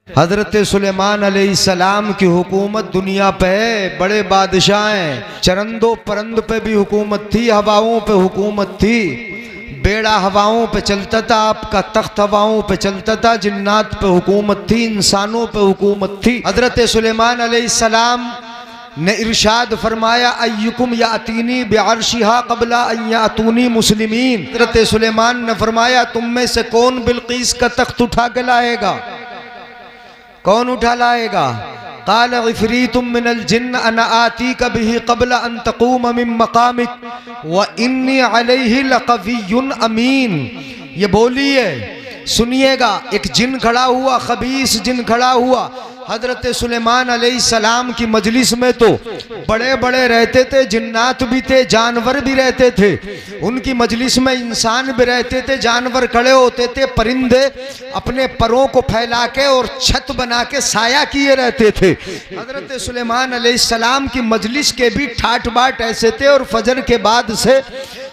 हजरत सुलेमान अलैहिस्सलाम की हुकूमत दुनिया पे है, बड़े बादशाह हैं, चरंदो परंद पे भी हुकूमत थी, हवाओं पे हुकूमत थी, बेड़ा हवाओं पे चलता था, आपका तख्त हवाओं पे चलता था, जिन्नात पे हुकूमत थी, इंसानों पे हुकूमत थी। हजरत सुलेमान अलैहिस्सलाम ने इरशाद फरमाया, अय्युकुम यातीनी बिअर्शिहा क़ब्ला अन यातूनी मुस्लिमीन। हजरत सुलेमान ने फरमाया, तुम में से कौन बिल्कीस का तख्त उठा के लाएगा? कौन उठा लाएगा? क़ाल इफ़रीतुम मिनल जिन्न अना आतीका बिही क़ब्ला अन तक़ूम मिन मक़ामिक व इन्नी अलैहि लक़वियुन अमीन। ये बोलिए, सुनिएगा, एक जिन खड़ा हुआ, खबीस जिन खड़ा हुआ। हजरत सुलेमान अलैहिस्सलाम की मजलिस में तो बड़े बड़े रहते थे, जिन्नात भी थे, जानवर भी रहते थे। उनकी मजलिस में इंसान भी रहते थे, जानवर खड़े होते थे, परिंदे अपने परों को फैला के और छत बना के साया किए रहते थे। हजरत सुलेमान अलैहिस्सलाम की मजलिस के भी ठाट बाट ऐसे थे। और फजर के बाद से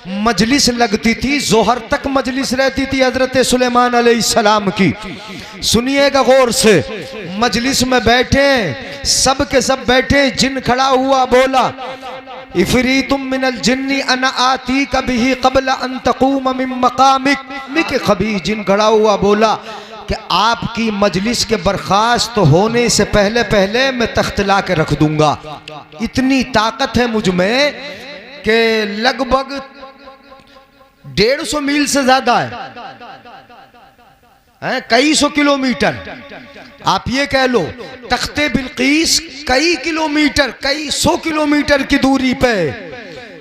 मजलिस लगती थी, जोहर तक मजलिस रहती थी हजरत सुलेमान अलैहिस्सलाम की। सुनिएगा गौर से, मजलिस में बैठे, सब के सब बैठे, जिन खड़ा हुआ बोला, इफ़रीतुम मिनल जिन्नी अना आतीका बिही क़ब्ला अन तक़ूम मिन मक़ामिक। खबीस जिन खड़ा हुआ बोला कि आपकी मजलिस के बर्खास्त होने से पहले पहले मैं तख्त ला के रख दूंगा। इतनी ताकत है मुझ में कि लगभग 150 मील से ज्यादा है, कई सौ किलोमीटर। आप ये कह लो, तख्ते बिल्कीस कई किलोमीटर, कई सौ किलोमीटर की दूरी पे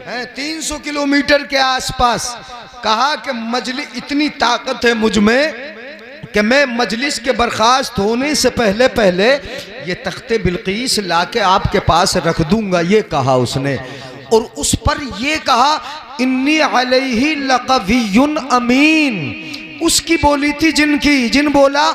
है, 300 किलोमीटर के आसपास। कहा कि मजलिस, इतनी ताकत है मुझ में कि मैं मजलिस के बर्खास्त होने से पहले पहले ये तख्ते बिल्कीस लाके आपके पास रख दूंगा, ये कहा उसने। और उस पर ये कहा, इन्नी अलैहि लक़वियुन अमीन। उसकी बोली थी जिनकी, जिन बोला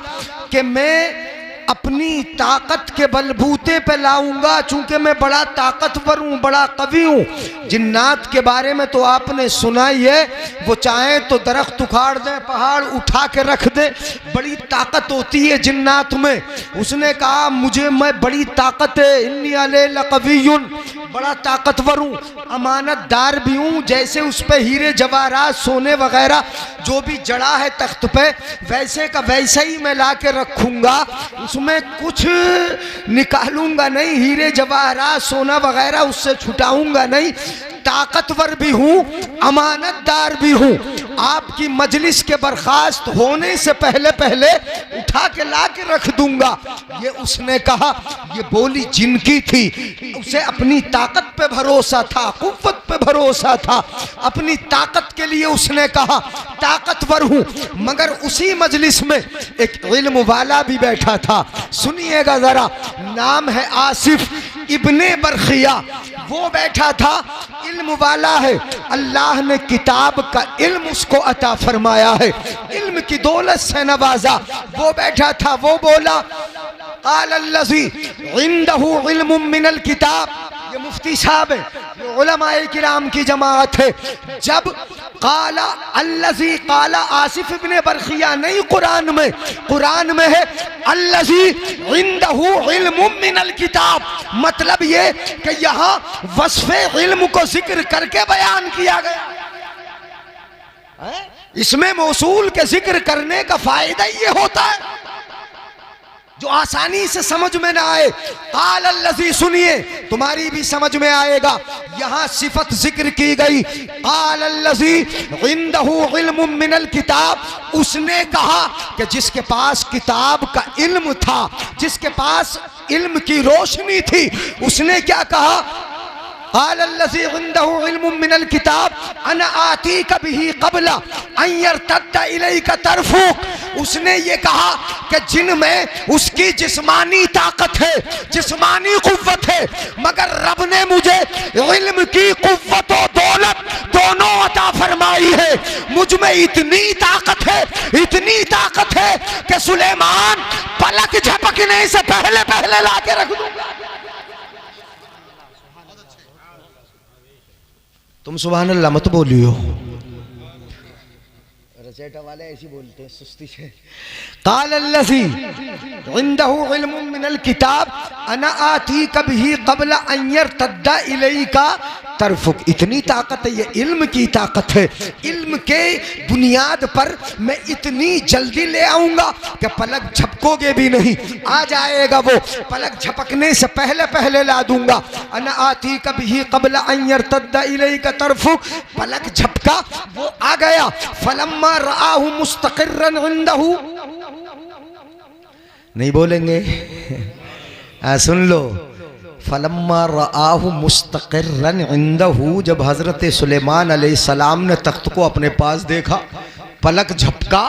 कि मैं अपनी ताकत के बलबूते पे लाऊंगा, चूंकि मैं बड़ा ताकतवर हूँ, बड़ा कवि हूँ। जिन्नात के बारे में तो आपने सुना ही है, वो चाहे तो दरख्त उखाड़ दें, पहाड़ उठा के रख दे, बड़ी ताकत होती है जिन्नात में। उसने कहा, मुझे मैं बड़ी ताकत है, इन्नी अलैहि लक़वियुन, बड़ा ताकतवर हूँ, अमानतदार भी हूँ। जैसे उस पे हीरे जवाहरात सोने वगैरह जो भी जड़ा है तख्त पे, वैसे का वैसा ही मैं ला के रखूंगा, उसमें कुछ निकालूंगा नहीं, हीरे जवाहरात सोना वगैरह उससे छुटाऊंगा नहीं। ताकतवर भी हूँ, अमानतदार भी हूँ। आपकी मजलिस के बर्खास्त होने से पहले पहले उठा के ला के रख दूंगा, ये उसने कहा। ये बोली जिनकी थी, उसे अपनी ताकत पे भरोसा था, कुव्वत पे भरोसा था, अपनी ताकत के लिए उसने कहा ताकतवर हूँ। मगर उसी मजलिस में एक इल्म वाला भी बैठा था, सुनिएगा जरा, नाम है आसिफ इब्ने बरखिया। वो बैठा था, इल्म वाला है, अल्लाह ने किताब का इल्म उसको अता फरमाया है, इल्म की दौलत से नवाजा। वो बैठा था, वो बोला, क़ाल अल्लज़ी इंदहु इल्मुम मिनल किताब। ये मुफ्ती साहब है, ये उलमाए किराम की जमात है। जब क़ाला अल्लज़ी क़ाला आसिफ इब्ने बरखिया नहीं, कुरान में है अल्लज़ी इंदहु इल्मुम मिनल किताब। मतलब ये कि यहाँ वस्फ़े इल्म को जिक्र करके बयान किया गया। इसमें मौसूल के जिक्र करने का फायदा ये होता है जो आसानी से समझ में ना आए। क़ाल अल्लज़ी, सुनिए, तुम्हारी भी समझ में आएगा। यहाँ सिफत जिक्र की गई, क़ाल अल्लज़ी इंदहु इल्मुम मिनल किताब। उसने कहा कि जिसके पास किताब का इल्म था, जिसके पास इल्म की रोशनी थी, उसने क्या कहा, क़ाल अल्लज़ी इंदहु इल्मुम मिनल किताब अना आतीका बिही क़ब्ला अन यर्तद्दा इलैका तरफ़ुक। उसने ये कहा कि जिनमें उसकी जिस्मानी ताकत है, जिस्मानी कुव्वत है, मगर रब ने मुझे इल्म की कुव्वत और दौलत दोनों अता फरमाई है। मुझ में इतनी ताकत है, इतनी ताकत है कि सुलेमान पलक झपकने से पहले पहले ला के रख दूंगा। तुम सुभान अल्लाह मत बोलियो, कसेटा वाले ऐसी बोलते हैं सुस्ती से। क़ालल्लज़ी इंदहु इल्मुम मिनल किताब अना आतीका बिही क़ब्ल अन यर्तद्दा इलैका तरफुक। इतनी ताकत है, ये इल्म की ताकत है। इल्म के बुनियाद पर मैं इतनी जल्दी ले आऊंगा कि पलक झपकोगे भी नहीं, आ जाएगा वो, पलक झपकने से पहले पहले ला दूंगा। अना आतीका बिही क़ब्ल अन यर्तद्दा इलैका तरफुक, पलक झपका वो आ गया। फलम्मा रआहु मुस्तक़िर्रन इंदहु, नहीं बोलेंगे सुन लो। फलम्मा रआहु मुस्तक़िर्रन इंदहु, जब हज़रत सुलेमान अलैहिस्सलाम ने तख्त को अपने पास देखा, पलक झपका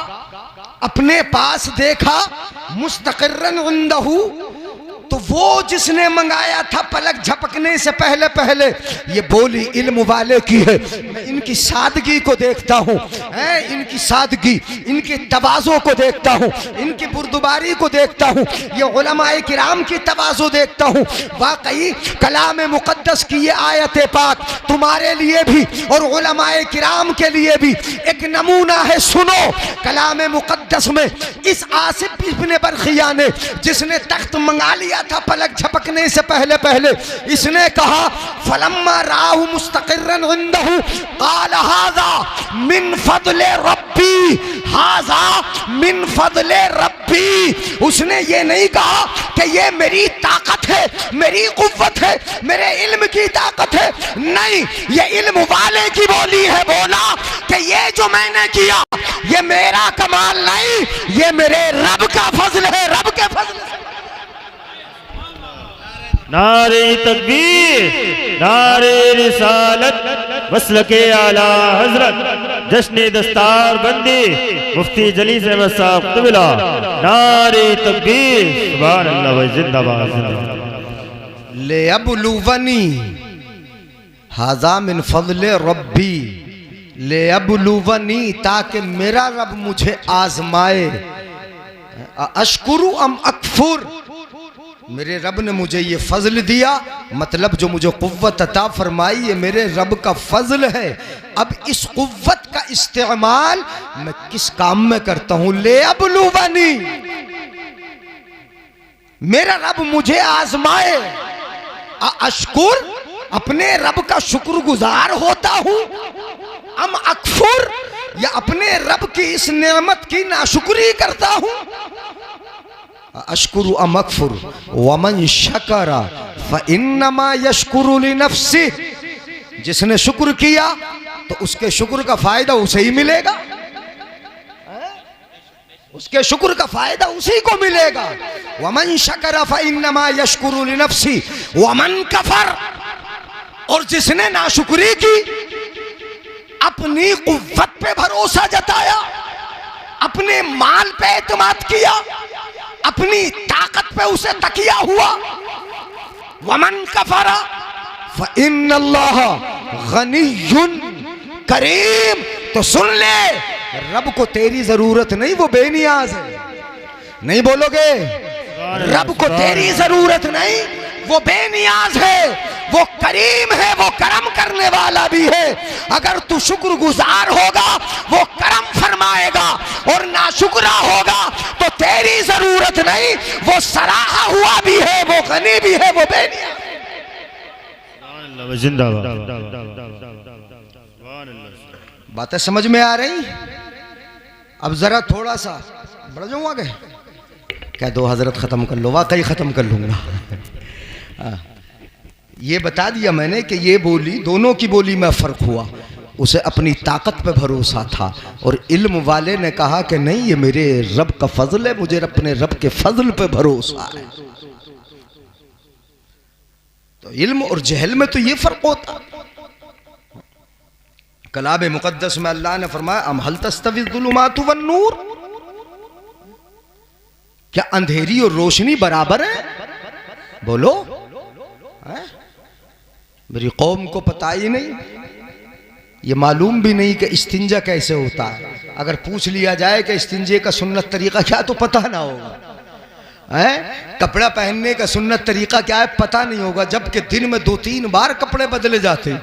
अपने पास देखा, मुस्तक़िर्रन इंदहु, तो वो जिसने मंगाया था पलक झपकने से पहले पहले, ये बोली इल्म वाले की है। मैं इनकी सादगी को देखता हूँ, इनकी सादगी, इनके तवाज़ो को देखता हूँ, इनकी बुर्दबारी को देखता हूँ, ये उलमाए किराम की तवाज़ो देखता हूँ। वाकई कलाम मुक़द्दस की ये आयत पाक तुम्हारे लिए भी और उलमाए किराम के लिए भी एक नमूना है। सुनो, कलाम मुक़द्दस में इस आसिफ इब्न बरखिया ने, जिसने तख्त मंगा लिया था पलक झपकने से पहले पहले, इसने कहा फलम्मा राहु मुस्तक़िर्रन इंदहु क़ाल हाज़ा मिन फ़ज़ले रब्बी, हाज़ा मिन फ़ज़ले रब्बी। उसने ये नहीं कहा कि ये मेरी ताकत है, मेरी कुव्वत है, मेरे इल्म की ताकत है, नहीं, ये इल्म वाले की बोली है। बोला कि ये जो मैंने किया ये मेरा कमाल नहीं, ये मेरे रब का फज़ल है, रब के फज़ल है। नारे तकबीर, नारे रिसालत, वस्ल के आला हजरत जश्न दस्तार बंदी मुफ्ती जलील अहमद साहब क़िबला। नारे तकबीर, सुभान अल्लाह व जिंदाबाद। ले अबलुवनी हाज़ा मिन फ़ज़ले रब्बी, ले अबलुवनी, ताकि मेरा रब मुझे आजमाए। अशकुरु अम अकफुर, मेरे रब ने मुझे ये फजल दिया, मतलब जो मुझे कुव्वत अता फरमाई, ये मेरे रब का फजल है। अब इस कुव्वत का इस्तेमाल मैं किस काम में करता हूं? ले अबलुवनी, मेरा रब मुझे आजमाए। अशकुर, अपने रब का शुक्रगुजार होता हूं, अम अकफुर, या अपने रब की इस नेमत की नाशुक्री करता हूं। अशकुरु अम अकफुर वमन शकरा फइन्नमा यशकुरु लिनफ्सि, जिसने शुक्र किया तो उसके शुक्र का फायदा उसे ही मिलेगा, उसके शुक्र का फायदा उसी को मिलेगा। वमन शकरा फइन्नमा यशकुरु लिनफ्सि वमन कफर, और जिसने नाशुक्री की, अपनी कुव्वत पे भरोसा जताया, अपने माल पे एतमाद किया, अपनी ताकत पे उसे तकिया हुआ, वमन कफरा फ़इन्नल्लाह गनियुन करीम, तो सुन ले, रब को तेरी जरूरत नहीं, वो बेनियाज है। नहीं बोलोगे? रब को तेरी जरूरत नहीं, वो बेनियाज है, वो करीम है, वो करम करने वाला भी है। अगर तू शुक्रगुजार होगा वो करम फरमाएगा, और नाशुक्रा होगा तो तेरी जरूरत नहीं, वो सराहा हुआ भी है, वो गनी भी है, वो बेनियाज। बातें समझ में आ रही? अब जरा थोड़ा सा बढ़ जाऊँ आगे, क्या दो हजरत खत्म कर लो? वाकई खत्म कर लूंगा। ये बता दिया मैंने कि ये बोली, दोनों की बोली में फ़र्क हुआ। उसे अपनी ताकत पे भरोसा था, और इल्म वाले ने कहा कि नहीं, ये मेरे रब का फजल है, मुझे अपने रब के फजल पे भरोसा है। तो इल्म और जहल में तो ये फ़र्क होता। कलाम मुक़द्दस में अल्लाह ने फरमाया अम हल तस्तवी ज़ुलुमातु वन्नूर, क्या अंधेरी और रोशनी बराबर है? बोलो, मेरी कौम को पता ही नहीं, ये मालूम भी नहीं कि इस्तिंजा कैसे होता है। अगर पूछ लिया जाए कि इस्तिंजे का सुन्नत तरीका क्या, तो पता ना होगा। है? कपड़ा पहनने का सुन्नत तरीका क्या है पता नहीं होगा, जबकि दिन में 2-3 बार कपड़े बदले जाते,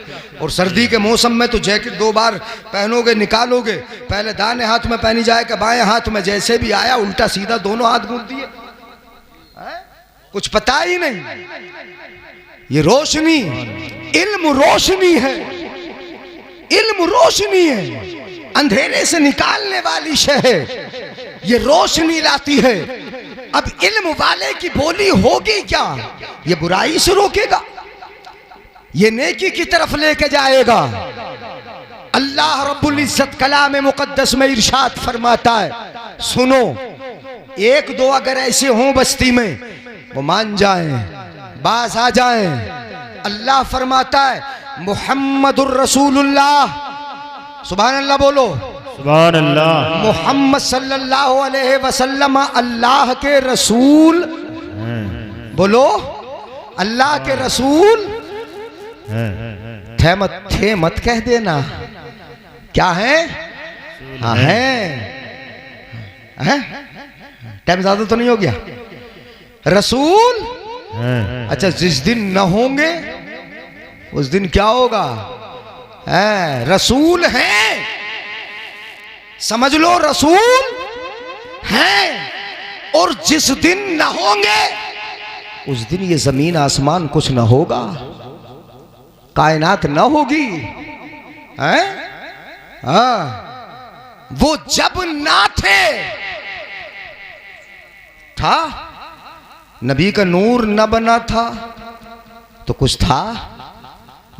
और सर्दी के मौसम में तो जैकेट 2 बार पहनोगे निकालोगे, पहले दाहिने हाथ में पहनी जाए कि बाएं हाथ में, जैसे भी आया उल्टा सीधा दोनों हाथ घूम दिए, कुछ पता ही नहीं। ये रोशनी, इल्म रोशनी है, इल्म रोशनी है, अंधेरे से निकालने वाली शय है, ये रोशनी लाती है। अब इल्म वाले की बोली होगी क्या? ये बुराई से रोकेगा, ये नेकी की तरफ लेके जाएगा। अल्लाह रब्बुल इज्जत कलाम मुकद्दस में इरशाद फरमाता है, सुनो 1-2 अगर ऐसे हों बस्ती में वो मान जाएं, बाज आ जाएं। अल्लाह फरमाता है मुहम्मदुर रसूलुल्लाह, सुभान अल्लाह बोलो, सुभान अल्लाह। मोहम्मद सल्लल्लाहु अलैहि वसल्लम अल्लाह के रसूल, बोलो अल्लाह के रसूल थे मत कह देना, क्या है? हाँ है, टाइम ज्यादा तो नहीं हो गया? रसूल, अच्छा जिस दिन न होंगे उस दिन क्या होगा? रसूल हैं, समझ लो रसूल हैं, और जिस दिन न होंगे उस दिन ये जमीन आसमान कुछ न होगा, कायनात न होगी, हैं? वो जब ना थे था, नबी का नूर न बना था तो कुछ था,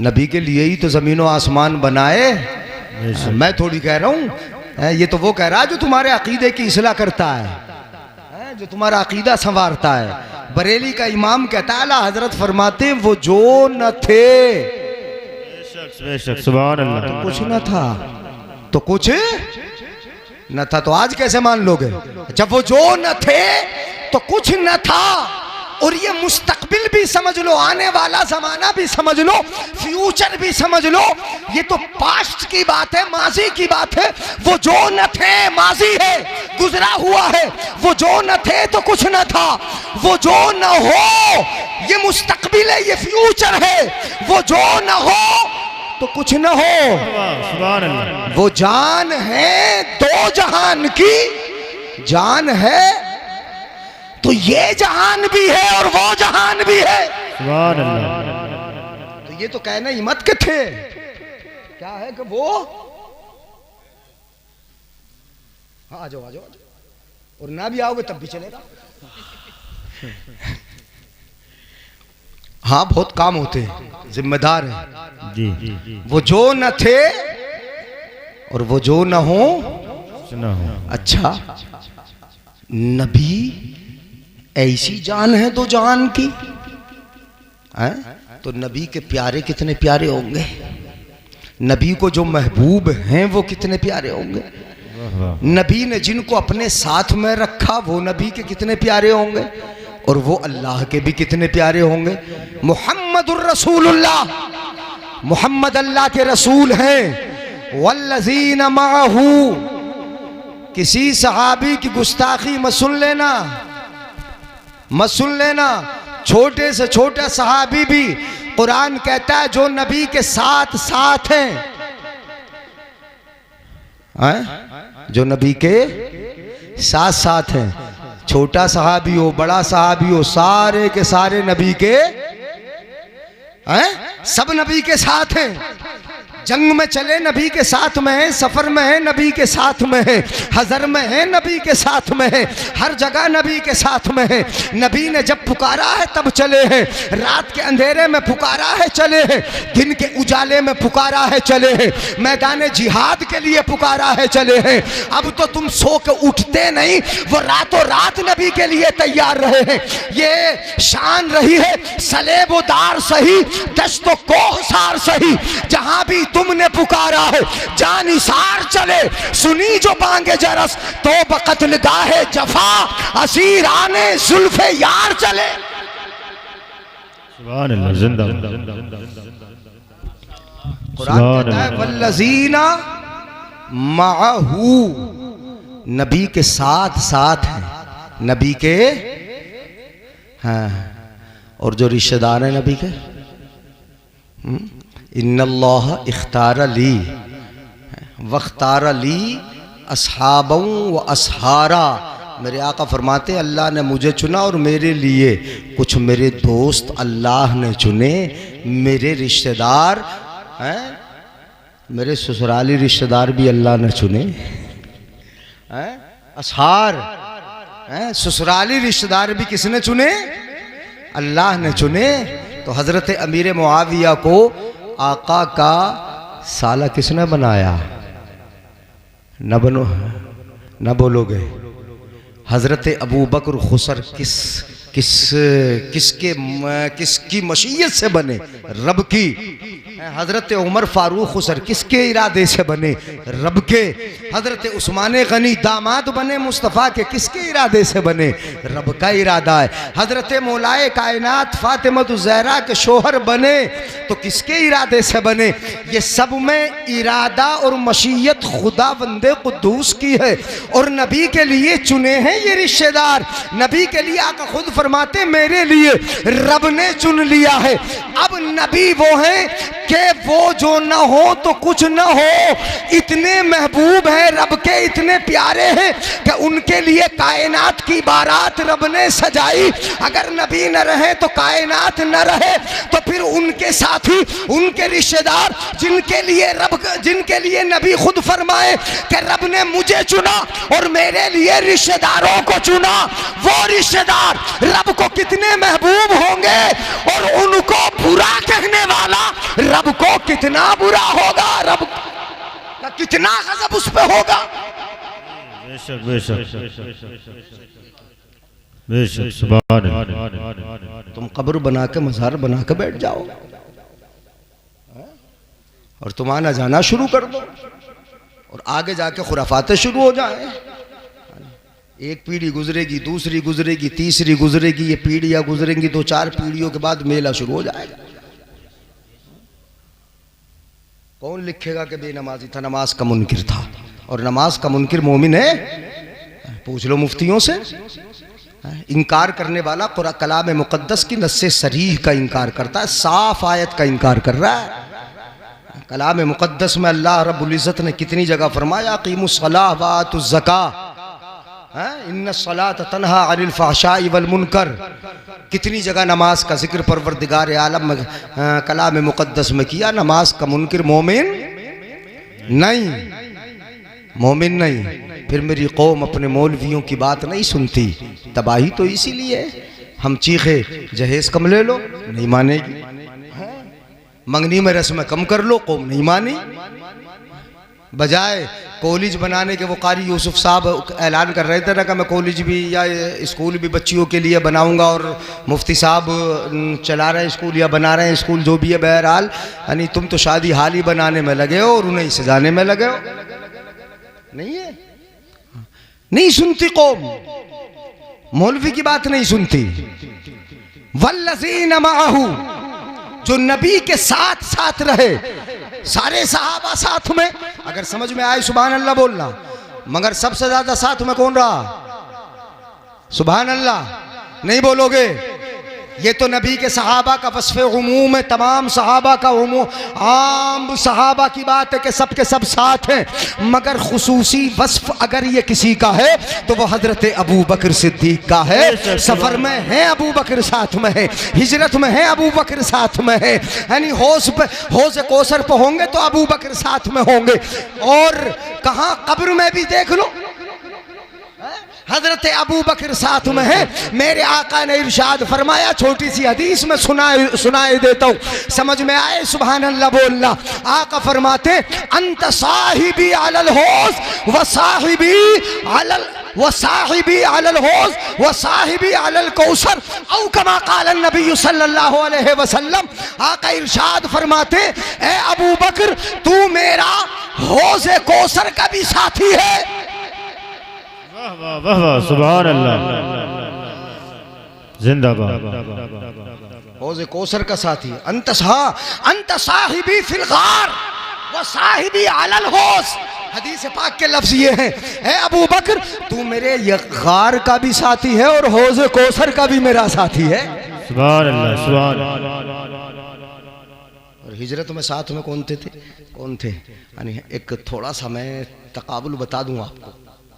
नबी के लिए ही तो जमीनों आसमान बनाए। मैं थोड़ी कह रहा हूं, ये तो वो कह रहा है जो तुम्हारे अकीदे की इस्लाह करता है, जो तुम्हारा अकीदा संवारता है। बरेली का इमाम कहता है, आला हजरत फरमाते हैं वो जो न थे, सुभान अल्लाह, तो कुछ न था, तो कुछ न था, तो आज कैसे मान लोगे? जब वो जो न थे तो कुछ न था, और ये मुस्तकबिल भी समझ लो, आने वाला जमाना भी समझ लो, फ्यूचर भी समझ लो, ये तो पास्ट की बात है, माजी की बात है। वो जो न थे माजी है, गुजरा हुआ है, वो जो न थे तो कुछ न था, वो जो न हो ये मुस्तकबिल है, ये फ्यूचर है, वो जो न हो तो कुछ न हो। सुभान अल्लाह। वो जान है 2 जहान की, जान है तो ये जहान भी है और वो जहान भी है। सुभान अल्लाह। तो ये तो कहना ही मत के थे, क्या है कि वो, हाँ आ जाओ, और ना भी आओगे तब भी चलेगा। हाँ बहुत काम होते हैं, जिम्मेदार है जी। वो जो न थे और वो जो न हो। अच्छा, नबी ऐसी जान है 2 जान की, है? तो नबी के प्यारे कितने प्यारे होंगे, नबी को जो महबूब हैं वो कितने प्यारे होंगे, नबी ने जिनको अपने साथ में रखा वो नबी के कितने प्यारे होंगे, और वो अल्लाह के भी कितने प्यारे होंगे। मुहम्मदुर रसूलुल्लाह, मुहम्मद अल्लाह के रसूल हैं। वल्लज़ीना माहू, किसी सहाबी की गुस्ताखी मत सुन लेना, मत सुन लेना, छोटे से छोटा सहाबी भी, कुरान कहता है जो नबी के साथ साथ हैं, जो नबी के साथ साथ हैं, छोटा सहाबी हो बड़ा सहाबी हो, सारे के सारे नबी के सब नबी के साथ हैं। जंग में चले नबी के साथ में है, सफर में है नबी के साथ में है, हजर में है नबी के साथ में है, हर जगह नबी के साथ में है। नबी ने जब पुकारा है तब चले हैं, रात के अंधेरे में पुकारा है चले हैं, दिन के उजाले में पुकारा है चले हैं, मैदान जिहाद के लिए पुकारा है चले हैं। अब तो तुम सो के उठते नहीं, वो रातों रात नबी के लिए तैयार रहे हैं। ये शान रही है सलेबोदार सही, दस्तो कोहसार सही, जहां भी तुमने पुकारा है जानिसार चले। सुनी जो बांगे जरस तो बकत्ल गाहे जफा, असीर आने जुल्फे यार चले। सुभान अल्लाह, जिंदा कुरान कहता है वल्लज़ीना माहू, नबी के साथ साथ हैं, नबी के हाँ, और जो रिश्तेदार हैं नबी के, इन्नल्लाह इख्तार ली वख्तार ली अस्हाबं व असहारा। मेरे आका फरमाते अल्लाह ने मुझे चुना और मेरे लिए कुछ मेरे दोस्त अल्लाह ने चुने, मेरे रिश्तेदार हैं, मेरे ससुराली रिश्तेदार भी अल्लाह ने चुने हैं, असहार हैं, ससुराली रिश्तेदार भी किसने चुने? अल्लाह ने चुने। तो हज़रत अमीर मुआविया को आका का साला किसने बनाया? न बोलोगे? हज़रत अबू बकर खुसर किसकी मशीयत से बने? रब की। हज़रत उमर फारूक खुसर किसके इरादे से बने? रब के। हज़रत उस्मान गनी दामाद बने मुस्तफ़ा के, किसके इरादे से बने? रब का इरादा है। हज़रत मौलाए कायनात फातिमा ज़हरा के शोहर बने तो किसके इरादे से बने? ये सब में इरादा और मशीयत खुदा बंदे कुद्दूस की है। और नबी के लिए चुने हैं ये रिश्तेदार। नबी के लिए आका खुद फरमाते मेरे लिए रब ने चुन लिया है। अब नबी वो हैं कि वो जो न हो तो कुछ न हो, इतने महबूब हैं रब के, इतने प्यारे हैं कि उनके लिए कायनात की बारात रब ने सजाई। अगर नबी न रहे तो कायनात न रहे, तो फिर उनके साथी, उनके रिश्तेदार जिनके लिए नबी खुद फरमाए कि रब ने मुझे चुना और मेरे लिए रिश्तेदारों को चुना, वो रिश्तेदार रब को कितने महबूब होंगे और उनको बुरा कहने वाला रब को कितना बुरा होगा, रब का कितना गज़ब उस पे होगा। बेशक बेशक बेशक सुभान अल्लाह। तुम कब्र बना के मज़ार बना के बैठ जाओ और तुम आना जाना शुरू कर दो और आगे जाके खुराफातें शुरू हो जाए। एक पीढ़ी गुजरेगी, दूसरी गुजरेगी, तीसरी गुजरेगी, ये पीढ़ियां गुजरेंगी, 2-4 पीढ़ियों के बाद मेला शुरू हो जाएगा। कौन लिखेगा कि बेनमाजी था, नमाज का मुनकिर था? और नमाज का मुनकिर मोमिन है? पूछ लो मुफ्तियों से। इनकार करने वाला कुरान कलाम मुक़द्दस की नस्से सरीह का इनकार करता है, साफ आयत का इनकार कर रहा है। कलाम मुक़द्दस में अल्लाह रब्बुल इज़्ज़त ने कितनी जगह फरमाया क़ीमुस्सलाह व आतुज़्ज़काह, इन्नस्सलात तन्हा अनिल फ़हशाई वल मुनकर। कितनी जगह नमाज का जिक्र परवरदिगार आलम कलाम मुक़द्दस में किया। नमाज का मुनकिर मोमिन नहीं, मोमिन नहीं। फिर मेरी कौम अपने मौलवियों की बात नहीं सुनती। तबाही तो इसीलिए हम चीखे जहेज कम ले लो, नहीं मानेगी। मंगनी में रस्म कम कर लो, कौम नहीं मानी। बजाय कॉलेज बनाने के वो कारी यूसुफ साहब ऐलान कर रहे थे ना कि मैं कॉलेज भी या स्कूल भी बच्चियों के लिए बनाऊंगा, और मुफ्ती साहब चला रहे हैं स्कूल या बना रहे हैं स्कूल, जो भी है। बहरहाल यानी तुम तो शादी हाल ही बनाने में लगे हो और उन्हें सजाने में लगे हो। नहीं है, नहीं सुनती कौम, मौलवी की बात नहीं सुनती। वल्लज़ीन मअहू, जो नबी के साथ साथ रहे, सारे सहाबा साथ में। अगर समझ में आए सुभान अल्लाह बोलना। मगर सबसे ज्यादा साथ में कौन रहा? सुभान अल्लाह नहीं बोलोगे? ये तो नबी के सहाबा का वस्फ़े उमूम है, तमाम सहाबा का उमूम, आम सहाबा की बात है कि सब के सब साथ हैं। मगर खुसूसी वस्फ़ अगर ये किसी का है तो वो हज़रत अबू बकर सिद्दीक़ का है। सफ़र में है अबू बकर साथ में है, हिजरत में है अबू बकर साथ में है, यानी हौज़ कौसर पे होंगे तो अबू बकर साथ में होंगे। और कहाँ कब्र में भी देख लो हजरत अबू बकर साथ में है। मेरे आका ने इरशाद फरमाया, छोटी सी हदीस में सुनाए देता हूँ, समझ में आए सुभान अल्लाह बोलना। आका फरमाते अंत साहिबी अलल हौज़ व साहिबी अलल हौज़ व साहिबी अलल कौसर औ कमा क़ाल नबी सल्लल्लाहु अलैहि वसल्लम। आका इरशाद फरमाते, ए अबू बकर तू मेरा हौज़ कौसर का भी साथी है। वाह वाह वाह सुभान अल्लाह, जिंदाबाद। हौज़ कौसर का साथी है। अंत साहिबी फिल गार, वो साहिबी अलल हौस। हदीस पाक के लफ्ज ये हैं, है अबू बकर तू मेरे ये गार का भी साथी है और हौज कौसर का भी मेरा साथी है। सुभान अल्लाह, सुभान अल्लाह। और हिजरत में साथ में कौन थे यानी एक थोड़ा सा मैं तकाबुल बता दूं आपको,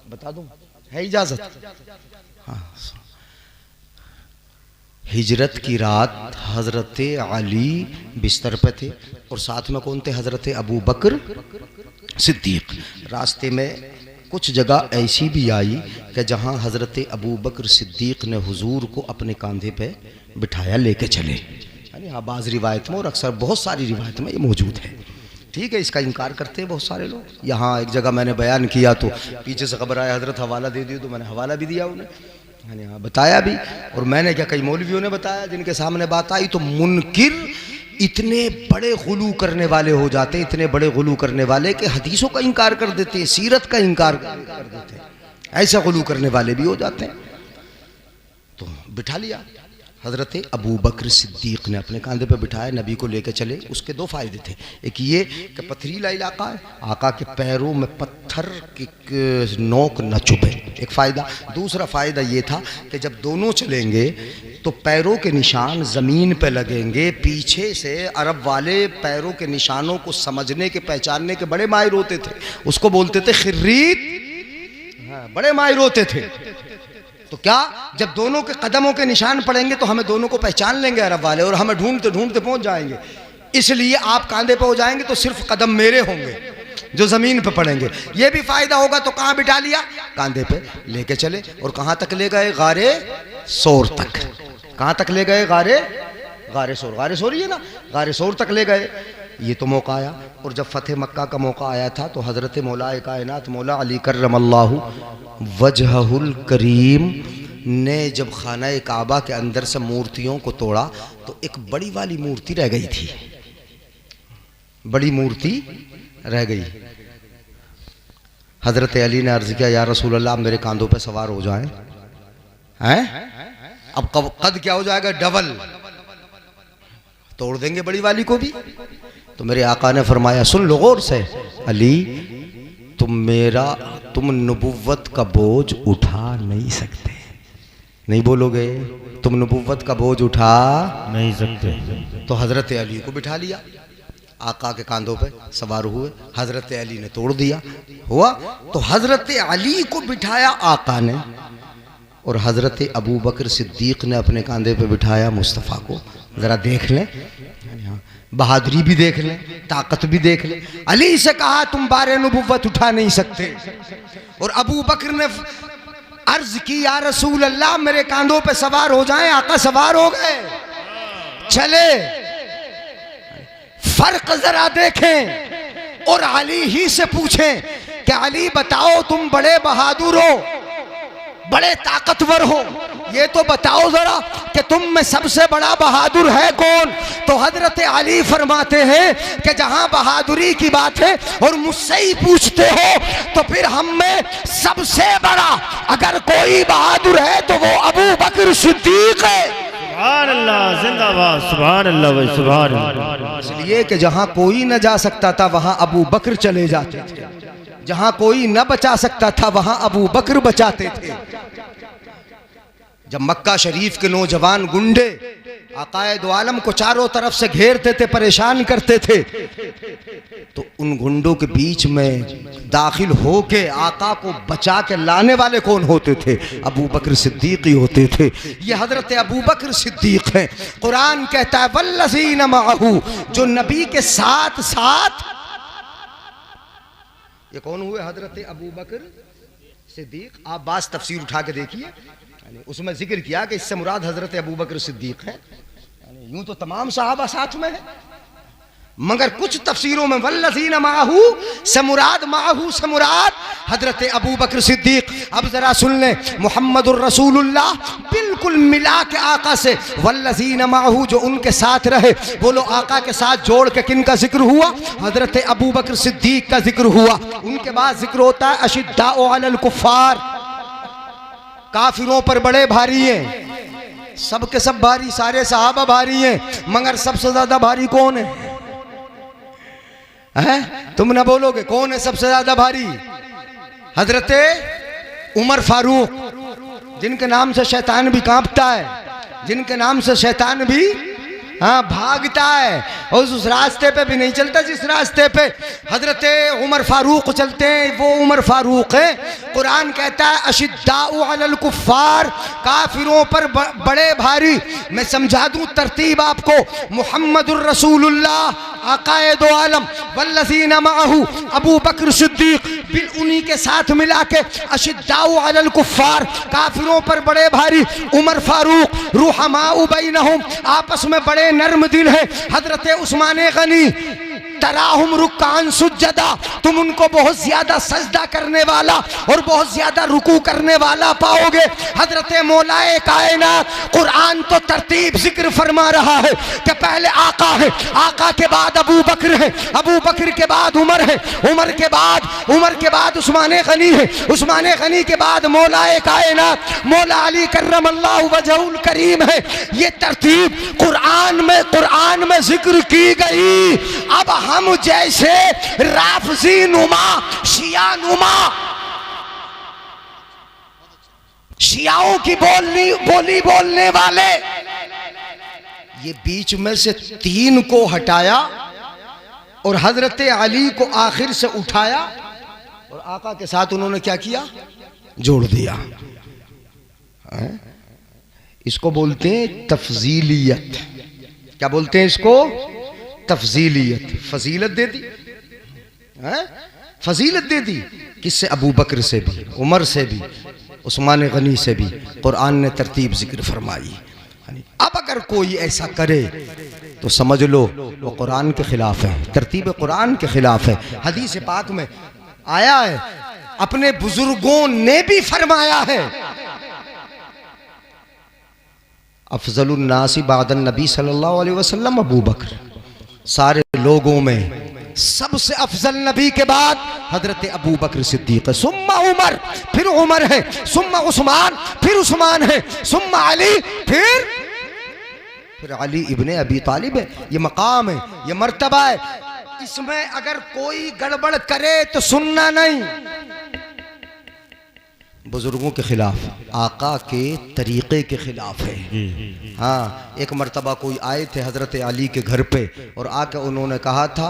बता दूं, है इजाजत? हाँ। हिजरत की रात हजरत अली बिस्तर पे थे और साथ में कौन थे? हजरत अबू बकर सिद्दीक। रास्ते में कुछ जगह ऐसी भी आई कि जहां हजरत अबू बकर सिद्दीक ने हुजूर को अपने कंधे पे बिठाया, लेके चले। यानी हाँ, बाज़ रिवायत में और अक्सर बहुत सारी रिवायत में ये मौजूद है। ठीक है, इसका इनकार करते हैं बहुत सारे लोग। यहाँ एक जगह मैंने बयान किया तो पीछे से खबर आया हजरत हवाला दे दियो, तो मैंने हवाला भी दिया उन्हें, मैंने हाँ बताया भी। और मैंने क्या, कई मौलवियों ने बताया जिनके सामने बात आई, तो मुनकिर इतने बड़े गुलू करने वाले हो जाते हैं, इतने बड़े गुलू करने वाले कि हदीसों का इनकार कर देते हैं, सीरत का इनकार कर देते हैं, ऐसा गुलू करने वाले भी हो जाते हैं। तो बिठा लिया हजरत अबू बकर सिद्दीक ने, अपने कंधे पे बिठाया, नबी को लेकर चले। उसके दो फायदे थे, एक ये कि पथरीला इलाका है, आका के पैरों में पत्थर की नोक न चुभे, एक फ़ायदा। दूसरा फ़ायदा ये था कि जब दोनों चलेंगे तो पैरों के निशान ज़मीन पे लगेंगे। पीछे से अरब वाले पैरों के निशानों को समझने के, पहचानने के बड़े माहिर होते थे, उसको बोलते थे खिर्रीत, हाँ, बड़े माहिर होते थे। तो क्या, जब दोनों के कदमों के निशान पड़ेंगे तो हमें दोनों को पहचान लेंगे अरब वाले, और हमें ढूंढते ढूंढते पहुंच जाएंगे। इसलिए आप कंधे पे हो जाएंगे तो सिर्फ कदम मेरे होंगे जो जमीन पे पड़ेंगे। ये भी फायदा होगा। तो कहाँ बिठा लिया? कंधे पे लेके चले। और कहाँ तक ले गए? गारे सोर तक। कहाँ तक ले गए? गारे सोर, गारे सोर ही है ना, गारे सोर तक ले गए। ये तो मौका आया। और जब फतेह मक्का का मौका आया था तो हज़रत मौला कायनात मौला अली करमल्लाहु वजहुल करीम ने जब खाना काबा के अंदर से मूर्तियों को तोड़ा तो एक बड़ी वाली मूर्ति रह गई थी, बड़ी मूर्ति रह गई। हज़रत अली ने अर्ज़ किया, या रसूल अल्लाह, मेरे कांधों पे सवार हो जाएं। हैं? अब कद क्या हो जाएगा? डबल, तोड़ देंगे बड़ी वाली को भी। तो मेरे आका ने फरमाया, सुन लो गौर से, अली तुम नबुव्वत का बोझ उठा नहीं सकते। नहीं बोलोगे? तुम नबुव्वत का बोझ उठा नहीं सकते। तो हजरत अली को बिठा लिया, आका के कांधों पे सवार हुए। हजरत अली ने तोड़ दिया। हुआ तो हजरत अली को बिठाया आका ने, और हजरत अबू बकर सिद्दीक ने अपने कांधे पे बिठाया मुस्तफ़ा को। जरा देख लें, बहादुरी भी देख लें, ताकत भी देख लें। अली से कहा, तुम बारे नबुव्वत उठा नहीं सकते। और अबू बकर ने अर्ज की, या रसूल अल्लाह, मेरे कांधों पे सवार हो जाएं। आका सवार हो गए, चले। फर्क जरा देखें और अली ही से पूछें कि अली बताओ, तुम बड़े बहादुर हो, बड़े ताकतवर हो, ये तो बताओ जरा कि तुम में सबसे बड़ा बहादुर है कौन? तो हजरत अली फरमाते हैं कि जहां बहादुरी की बात है और मुझसे ही पूछते हो तो फिर हम में सबसे बड़ा अगर कोई बहादुर है तो वो अबू बकर सिद्दीक है। सुभान अल्लाह, जिंदाबाद, सुभान अल्लाह भाई, सुभान अल्लाह। इसलिए कि जहां कोई न जा सकता था वहां अबू बकर चले जाते थे, जहां कोई न बचा सकता था वहां अबू बकर बचाते थे। जब मक्का शरीफ के नौजवान गुंडे आकाए दो आलम को चारों तरफ से घेरते थे, परेशान करते थे, तो उन गुंडों के बीच में दाखिल होके आका को बचा के लाने वाले कौन होते थे? अबू बकर सिद्दीक ही होते थे। ये हजरत अबू बकर सिद्दीक हैं। कुरान कहता है, वल्लज़ीना मअहू, जो नबी के साथ साथ। ये कौन हुए? हजरत अबू बकर सिद्दीक। आप बात तफसीर उठा के देखिए, उसमें जिक्र किया कि इससे मुराद हजरत अबू बकर सिद्दीक है। यूं तो तमाम सहाबा साथ में है, मगर कुछ तफसीरों में वल्लज़ीना माहू से मुराद, माहू से मुराद हजरत अबू बकर सिद्दीक। अब जरा सुन लें, मुहम्मदुर रसूलुल्लाह बिल्कुल मिला के आका से वल्लज़ीना माहू, जो उनके साथ रहे, बोलो आका के साथ जोड़ के किन का जिक्र हुआ? हजरत अबू बकर सिद्दीक का जिक्र हुआ। उनके बाद जिक्र होता है अशिद्दाउ अलल कुफ्फार, काफिरों पर बड़े भारी हैं। सब के सब भारी, सारे सहाबा भारी हैं, मगर सबसे ज्यादा भारी कौन है? हैं? तुम ना बोलोगे कौन है सबसे ज्यादा भारी? हजरते उमर फारूक, जिनके नाम से शैतान भी कांपता है, जिनके नाम से शैतान भी भागता है, और उस रास्ते पे भी नहीं चलता जिस रास्ते पे हजरत उमर फारूक चलते हैं। वो उमर फारूक है। कुरान कहता है अशिद्दाउ अलल कुफ्फार, काफिरों पर बड़े भारी। मैं समझा दूं तरतीब आपको, मुहम्मदुर रसूलुल्लाह आकाए दो आलम वल्लज़ीना मअहू अबू बकर सिद्दीक, बिल उन्हीं के साथ मिला के अशिद्दाउ अलल कुफ्फार, काफिरों पर बड़े भारी। उमर फारूक रुहमाउ बैनहुम, आपस में बड़े नर्म दिल है। हजरत उस्मान गनी तराहुम रुकान सुज्जदा, तुम उनको बहुत ज्यादा सजदा करने वाला और बहुत ज्यादा रुकू करने वाला पाओगे। हजरत मौलाए कायनात कुरान तो तरतीब जिक्र फरमा रहा है कि पहले आका है, आका के बाद अबू बकर है, अबू बकर के बाद उमर है, उमर के बाद उस्मान गनी है, उस्मान गनी के बाद मौलाए कायनात मौला अली कर्रमल्लाहु वजहुल करीम है। ये तरतीब कुरान में जिक्र की गई। अब हम जैसे राफजी नुमा, शिया नुमा, शियाओं की बोली बोलने वाले, ये बीच में से तीन को हटाया और हजरत अली को आखिर से उठाया और आका के साथ उन्होंने क्या किया? जोड़ दिया। इसको बोलते हैं तफजीलियत। क्या बोलते हैं इसको? तफजीलियत। फजीलत दे दी, फजीलत दे दी। किससे? अबू बकर से भी, उमर से भी, उस्मान गनी से भी कुरान ने तरतीब जिक्र फरमाई। अब अगर कोई ऐसा करे तो समझ लो वो कुरान के खिलाफ है, तरतीब कुरान के खिलाफ है। हदीस पाक में आया है, अपने बुजुर्गों ने भी फरमाया है, अफजलुन नासी बादन नबी सल्लल्लाहु अलैहि वसल्लम अबू बकर, सारे लोगों में सबसे अफजल नबी के बाद हजरत अबू बकर सिद्दीक है, सुम्मा उमर, फिर उमर है, सुम्मा उस्मान, फिर उस्मान है, सुम्मा अली, फिर अली इब्ने अबी तालिब है। ये मकाम है, ये मर्तबा है। इसमें अगर कोई गड़बड़ करे तो सुनना नहीं। बुजुर्गों के खिलाफ, आका के तरीक़े के खिलाफ है। हाँ, एक मर्तबा कोई आए थे हज़रत अली के घर पे और आके उन्होंने कहा था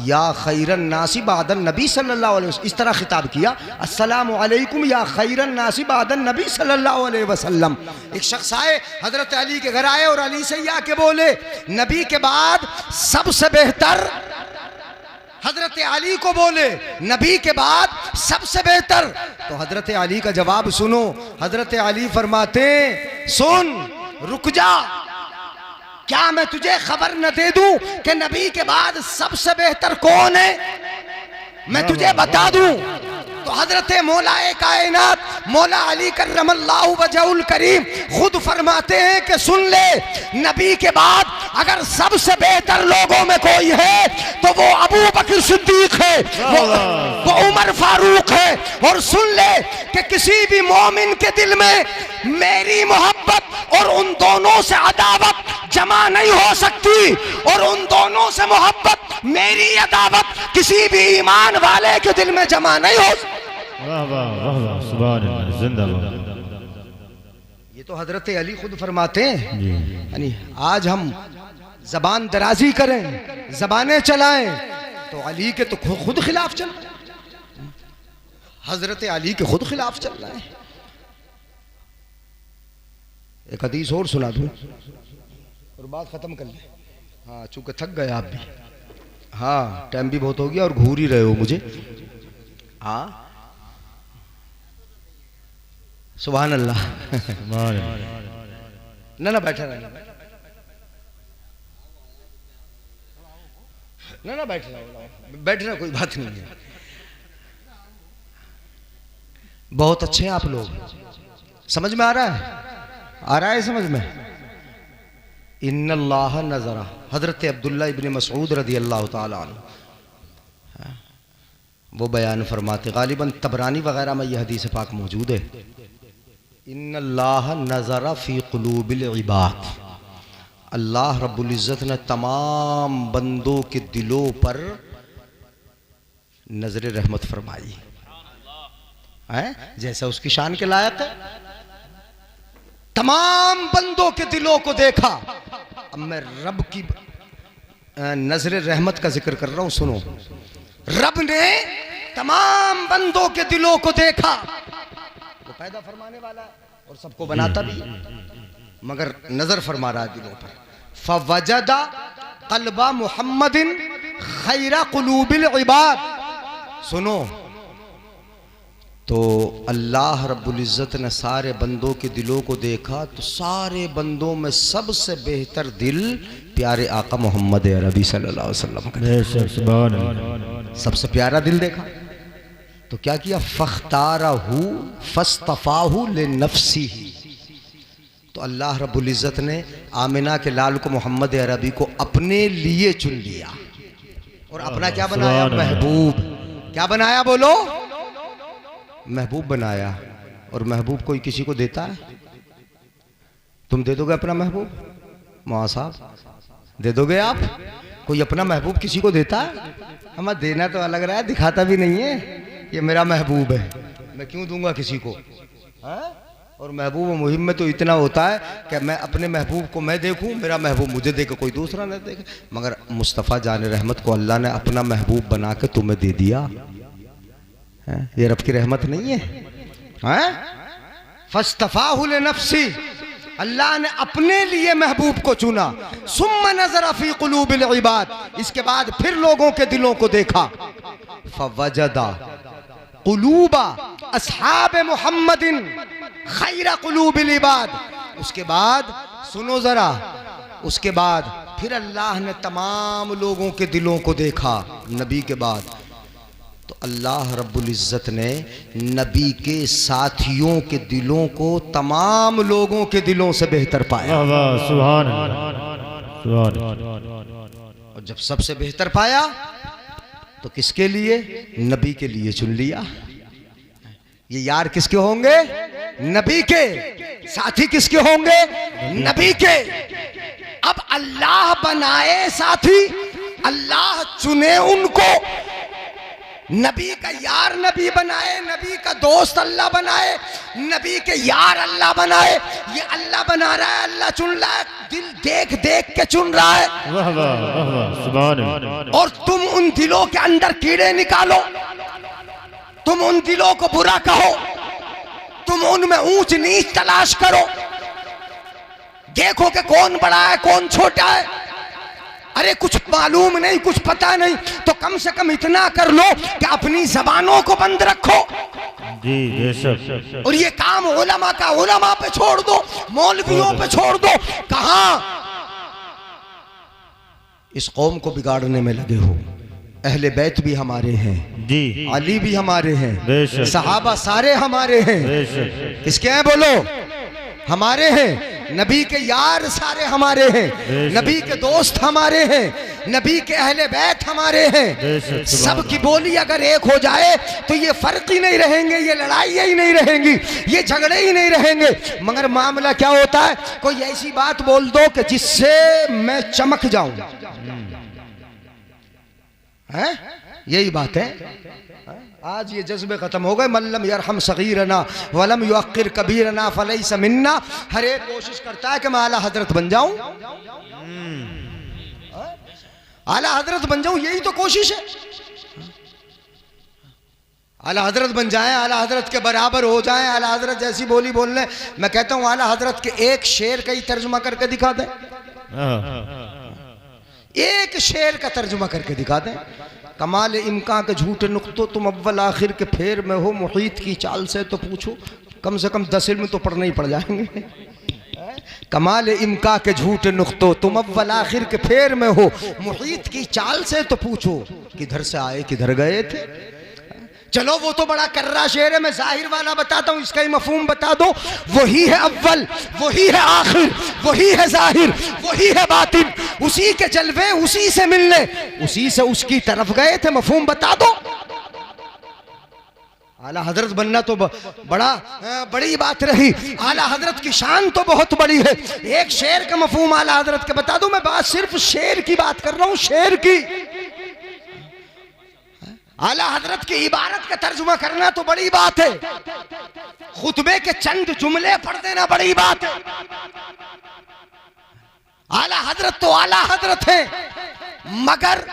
या खैरन नासी बादन नबी सल्लल्लाहु अलैहि वसल्लम, इस तरह खिताब किया, अस्सलामु अलैकुम या खैरन नासी बादन नबी सल्लल्लाहु अलैहि वसल्लम। एक शख्स आए, हज़रत अली के घर आए और अली से या के बोले, नबी के बाद सबसे बेहतर, हजरत अली को बोले नबी के बाद सबसे बेहतर। तो हजरत अली का जवाब सुनो, हजरत अली फरमाते, सुन रुक जा, क्या मैं तुझे खबर न दे दूं कि नबी के बाद सबसे बेहतर कौन है? मैं तुझे बता दूं। तो हजरत मौलाए कायनात मौला अली कर्रमल्लाहु वजहुल करीम खुद फरमाते हैं कि सुन ले, नबी के बाद अगर सबसे बेहतर लोगों में कोई है तो वो अबू बकर सिद्दीक है, वो उमर फारूक है। और सुन ले कि किसी भी मोमिन के दिल में मेरी मोहब्बत और उन दोनों से अदावत जमा नहीं हो सकती, और उन दोनों से मोहब्बत, मेरी अदावत किसी भी ईमान वाले के दिल में जमा नहीं हो सकती। वाह वाह वाह वाह, सुभान अल्लाह, जिंदाबाद। ये तो हजरत अली खुद फरमाते हैं। यानी आज हम जबान दराजी करें, जबानें चलाएं, तो अली के तो खुद खिलाफ चल रहे हैं, हजरत अली के खुद खिलाफ चल रहे हैं। एक हदीस और सुना दूं और बात खत्म कर ले। हाँ, चूंकि थक गए आप भी, हाँ टाइम भी बहुत हो गया और घूर ही रहे हो मुझे। हाँ, सुभान अल्लाह। ना बैठा रहना, ना बैठना, कोई बात नहीं है। बहुत अच्छे हैं आप लोग, समझ में आ रहा है? आ रहा है समझ में? इन्नल्लाह नज़रा, हज़रत अब्दुल्ला इब्न मसऊद रज़ी अल्लाह ताला अन्हु वो बयान फरमाते, गालिबन तबरानी वगैरह में यह हदीस पाक मौजूद है, इन्नल्लाह नज़रा फ़ी क़ुलूबिल इबाद, अल्लाह रब्बुल इज़्ज़त ने तमाम बंदों के दिलों पर नजर रहमत फरमाई है, जैसा उसकी शान के लायक है। तमाम बंदों के दिलों को देखा। अब मैं रब की नजर रहमत का जिक्र कर रहा हूं, सुनो। रब ने तमाम बंदों के दिलों को देखा। वो पैदा फरमाने वाला है और सबको बनाता भी है, मगर नजर फरमा रहा है दिलों पर। फवजदा कल्बा मुहम्मदिन खैरा कुलूबिल इबाद। सुनो, तो अल्लाह रब्बुल इज़्ज़त ने सारे बंदों के दिलों को देखा तो सारे बंदों में सबसे बेहतर दिल प्यारे आका मोहम्मद अरबी सल्लल्लाहु अलैहि वसल्लम का। सबसे प्यारा दिल देखा तो क्या किया? फख्तारहू फस्तफाहू लिनफ्सिही। तो अल्लाह रब्बुल इज़्ज़त ने आमिना के लाल को मोहम्मद अरबी को अपने लिए चुन लिया और अपना क्या बनाया? महबूब। क्या बनाया? बोलो, महबूब बनाया। और महबूब कोई किसी को देता है? तुम दे दोगे अपना महबूब? मौला साहब दे दोगे आप? कोई अपना महबूब किसी को देता है? हमें देना तो अलग रहा है, दिखाता भी नहीं है ये मेरा महबूब है। मैं क्यों दूंगा किसी को? हाँ? और महबूब मुहिम में तो इतना होता है कि मैं अपने महबूब को मैं देखूं, मेरा महबूब मुझे देखे, कोई दूसरा न देखे। मगर मुस्तफ़ा जान रहमत को अल्लाह ने अपना महबूब बना के तुम्हें दे दिया। ये रब की रहमत नहीं है? फस्तफाहु लिनफ्सी, अल्लाह ने अपने लिए महबूब को चुना। सुम्मा नज़र फी कुलूबिल इबाद, इसके बाद फिर लोगों के दिलों को देखा। फवजदा कुलूबा अस्हाब मुहम्मदिन खैरा कुलूबिल इबाद। उसके बाद सुनो जरा, उसके बाद फिर अल्लाह ने तमाम लोगों के दिलों को देखा नबी के बाद। तो अल्लाह रब्बुल इज़्ज़त ने नबी के साथियों के दिलों को तमाम लोगों के दिलों से बेहतर पाया। सुभान अल्लाह, सुभान अल्लाह। और जब सबसे बेहतर पाया तो किसके लिए? नबी के लिए चुन लिया। ये यार किसके होंगे? नबी के। साथी किसके होंगे? नबी के। अब अल्लाह बनाए साथी, अल्लाह चुने उनको। नबी का यार नबी बनाए, नबी का दोस्त अल्लाह बनाए, नबी के यार अल्लाह बनाए। ये अल्लाह बना रहा है, अल्लाह चुन रहा है, दिल देख देख के चुन रहा है। वाह वाह वाह, सुभान अल्लाह। और तुम उन दिलों के अंदर कीड़े निकालो, तुम उन दिलों को बुरा कहो, तुम उनमें ऊंच नीच तलाश करो, देखो कि कौन बड़ा है कौन छोटा है। अरे कुछ मालूम नहीं, कुछ पता नहीं, तो कम से कम इतना कर लो कि अपनी जबानों को बंद रखो। जी बेशक। और ये काम उलमा का उलमा पे छोड़ दो, मौलवियों पे छोड़ दो। कहां इस कौम को बिगाड़ने में लगे हो। अहले बैत भी हमारे हैं जी, अली भी हमारे हैं, बेशक। सहाबा सारे हमारे हैं। बेशक। किसके हैं? बोलो, हमारे हैं। नबी के यार सारे हमारे हैं, नबी के दोस्त हमारे हैं, नबी के अहले बैत हमारे हैं। सब की बोली अगर एक हो जाए तो ये फर्क ही नहीं रहेंगे, ये लड़ाई ही नहीं रहेंगी, ये झगड़े ही नहीं रहेंगे। मगर मामला क्या होता है? कोई ऐसी बात बोल दो कि जिससे मैं चमक जाऊं, हैं? यही बात है। आज ये जज्बे खत्म हो गए। मल्लम यरहम सगीरना वलम युअक्किर कबीरना फलैसा मिन्ना। हर एक कोशिश करता है कि मैं आला हजरत बन जाऊं, आला हजरत बन जाऊं, यही तो कोशिश है। आला हजरत बन जाएं, आला हजरत के बराबर हो जाएं, आला हजरत जैसी बोली बोल लें। मैं कहता हूं आला हजरत के एक शेर का ही तर्जुमा करके दिखा दें, एक शेर का तर्जुमा करके दिखा दें। कमाल इम्कान के झूठे नुक्तों तुम अव्वल आखिर के फेर में हो, मुहीत की चाल से तो पूछो, कम से कम 10 इल्म तो पढ़ने ही पड़ जाएंगे। कमाल इम्का के झूठे नुक्तों तुम अव्वल आखिर के फेर में हो, मुहीत की चाल से तो पूछो किधर से आए किधर गए थे। चलो वो तो बड़ा कर्रा शेर है, मैं जाहिर वाला बताता हूँ, इसका ही मफहूम बता दो। वही है अव्वल, वही है आखिर, वही है जाहिर, वही है बातिन, उसी के जलवे उसी से मिलने, उसी से उसकी तरफ गए थे। मफहूम बता दो। आला हजरत बनना तो बड़ी बात रही, आला हजरत की शान तो बहुत बड़ी है। एक शेर का मफहूम आला हजरत के बता दो। मैं बात सिर्फ शेर की बात कर रहा हूँ, शेर की। आला हजरत की इबारत का तर्जुमा करना तो बड़ी बात है, खुतबे के चंद जुमले पढ़ देना बड़ी बात है। आला हजरत तो आला हजरत है, मगर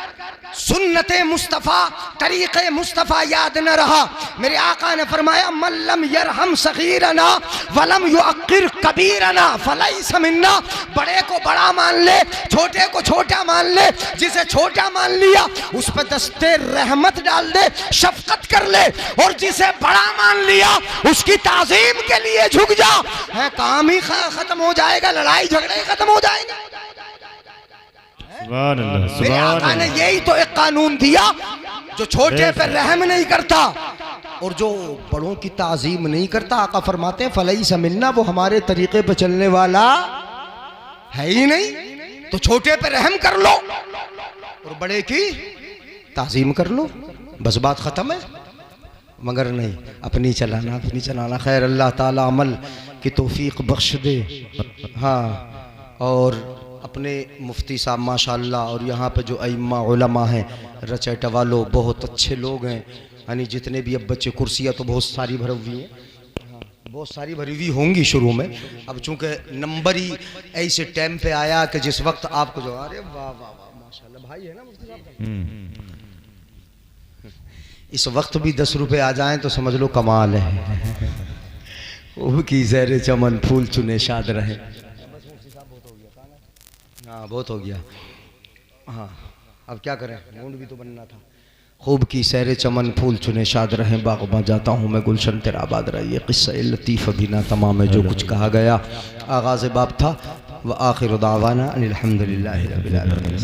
सुन्नते मुस्तफ़ा तरीक़े मुस्तफ़ा याद न रहा। मेरे आका ने फरमाया मल्लम यरहम सगीरना वलम युअक्किर कबीरना फलैस मिन्ना। बड़े को बड़ा मान ले, छोटे को छोटा मान ले, जिसे छोटा मान लिया उस पर दस्ते रहमत डाल दे, शफकत कर ले, और जिसे बड़ा मान लिया उसकी ताज़ीम के लिए झुक जा। है काम ही खत्म हो जाएगा, लड़ाई झगड़े खत्म हो जाएंगे। सुभान अल्लाह, मेरे सुभान आका ने अल्लाह। यही तो एक कानून दिया, जो छोटे पर रहम नहीं करता और जो बड़ों की ताजीम नहीं करता, आका फरमाते हैं फलैस मिन्ना, वो हमारे तरीके पर चलने वाला है ही नहीं। तो छोटे पर रहम कर लो और बड़े की ताजीम कर लो, बस बात खत्म है। मगर नहीं, अपनी चलाना। खैर, अल्लाह ताला अमल की तौफीक बख्श दे। हाँ, और अपने मुफ्ती साहब माशाअल्लाह, और यहाँ पे जो अइम्मा उलमा हैं, रचैटा वालों, बहुत अच्छे लोग हैं। यानी जितने भी अब बच्चे, कुर्सियाँ तो बहुत सारी भरी हुई हैं, बहुत सारी भरी हुई होंगी शुरू में। अब चूँकि नंबर ही ऐसे टाइम पे आया कि जिस वक्त आपको जो, अरे वाह वाह वाह माशाअल्लाह, भाई है ना मुफ्ती साहब, इस वक्त भी 10 रुपये आ जाएं तो समझ लो कमाल है। वो की ज़हरे चमन फूल चुने शाद रहे। हाँ, बहुत हो गया। हाँ, अब क्या करें, मूड भी तो बनना था। खूब की सैर चमन फूल चुने शाद रहें, बाग़बां जाता हूँ मैं गुलशन तेरा आबाद रही। ये क़िस्सा लतीफ़ अभी ना तमाम है, जो कुछ कहा गया आगाज़ बाब था। व आखिर दावाना अनिल हम्दुलिल्लाहि रब्बिल आलमीन।